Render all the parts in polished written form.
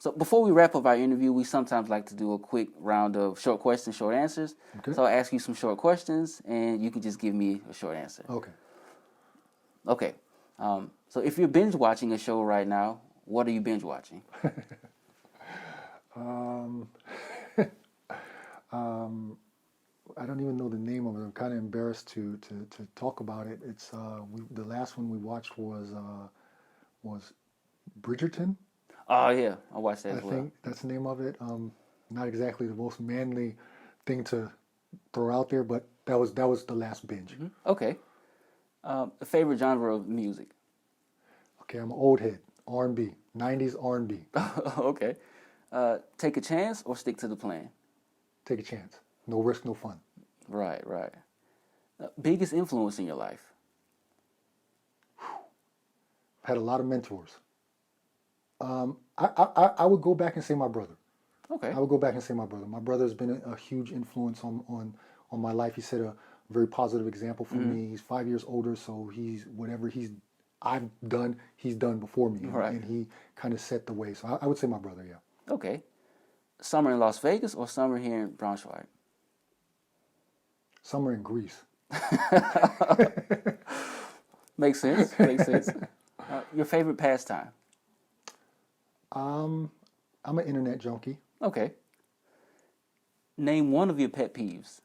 So before we wrap up our interview, we sometimes like to do a quick round of short questions, short answers. Okay. So I'll ask you some short questions, and you can just give me a short answer. Okay. Okay. So if you're binge watching a show right now, what are you binge watching? I don't even know the name of it. I'm kind of embarrassed to talk about it. It's the last one we watched was Bridgerton. Oh yeah, I watched that I as well. think that's the name of it. Not exactly the most manly thing to throw out there, but that was the last binge. Mm-hmm. Okay. Favorite genre of music? Okay, I'm an old head. R&B, 90s R&B. Okay. Take a chance or stick to the plan? Take a chance. No risk, no fun. Right. Biggest influence in your life? I've had a lot of mentors. I would go back and say my brother. Okay. I would go back and say my brother. My brother has been a huge influence on my life. He set a very positive example for me. He's 5 years older, so whatever I've done, he's done before me. Right. And he kind of set the way. So I would say my brother, yeah. Okay. Summer in Las Vegas or summer here in Braunschweig? Summer in Greece. Makes sense. Your favorite pastime? I'm an internet junkie. Okay. Name one of your pet peeves.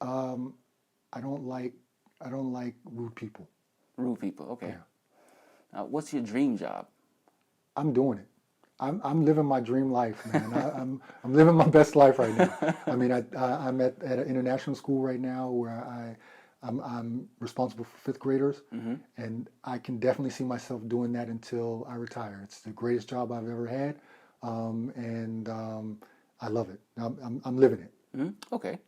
I don't like rude people. Rude people. Okay. Yeah. What's your dream job? I'm doing it. I'm living my dream life, man. I'm living my best life right now. I mean, I'm at an international school right now where I'm responsible for fifth graders, and I can definitely see myself doing that until I retire. It's the greatest job I've ever had, and I love it. I'm living it. Mm-hmm. Okay.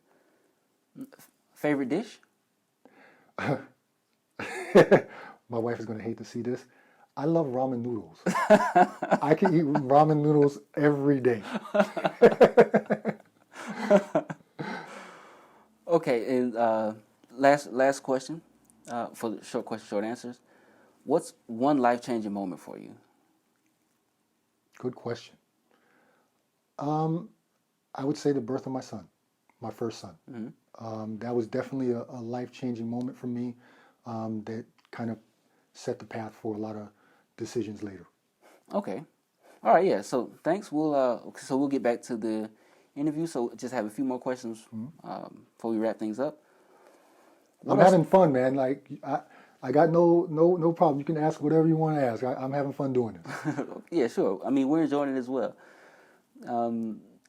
Favorite dish? My wife is going to hate to see this. I love ramen noodles. I can eat ramen noodles every day. Okay, and last question for the short question, short answers. What's one life-changing moment for you? Good question. I would say the birth of my son, my first son. That was definitely a life-changing moment for me that kind of set the path for a lot of decisions later. Okay. All right, yeah. So thanks. We'll get back to the interview. So just have a few more questions before we wrap things up. I'm having fun, man. Like I got no problem. You can ask whatever you want to ask. I'm having fun doing this. Yeah, sure. I mean, we're enjoying it as well.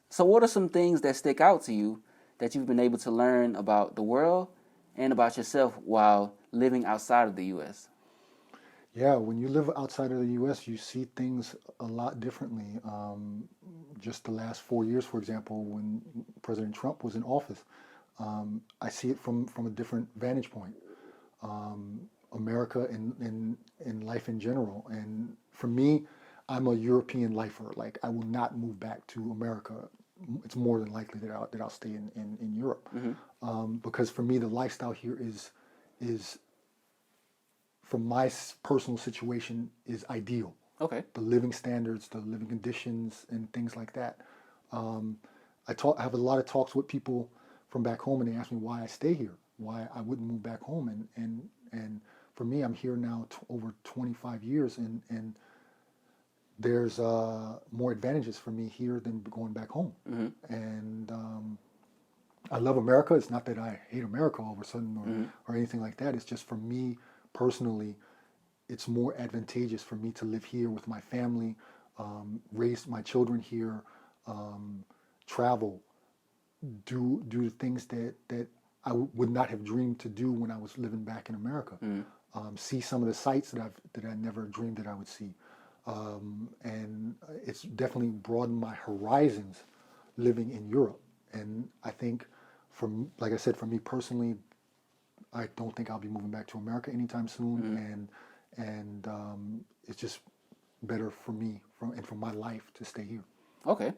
So what are some things that stick out to you that you've been able to learn about the world and about yourself while living outside of the U.S.? Yeah, when you live outside of the U.S., you see things a lot differently. Just the last 4 years, for example, when President Trump was in office, I see it from a different vantage point. America and life in general. And for me, I'm a European lifer. Like, I will not move back to America. It's more than likely that I'll stay in Europe. Because for me, the lifestyle here is from my personal situation is ideal. Okay. The living standards, the living conditions, and things like that. I have a lot of talks with people from back home, and they ask me why I stay here, why I wouldn't move back home. And for me, I'm here now over 25 years, and there's more advantages for me here than going back home. And I love America. It's not that I hate America all of a sudden or anything like that. It's just for me personally, it's more advantageous for me to live here with my family, raise my children here, travel, do the things that I would not have dreamed to do when I was living back in America. See some of the sights that I never dreamed that I would see. And it's definitely broadened my horizons living in Europe. And I think, like I said, for me personally, I don't think I'll be moving back to America anytime soon. And it's just better for me and for my life to stay here. Okay.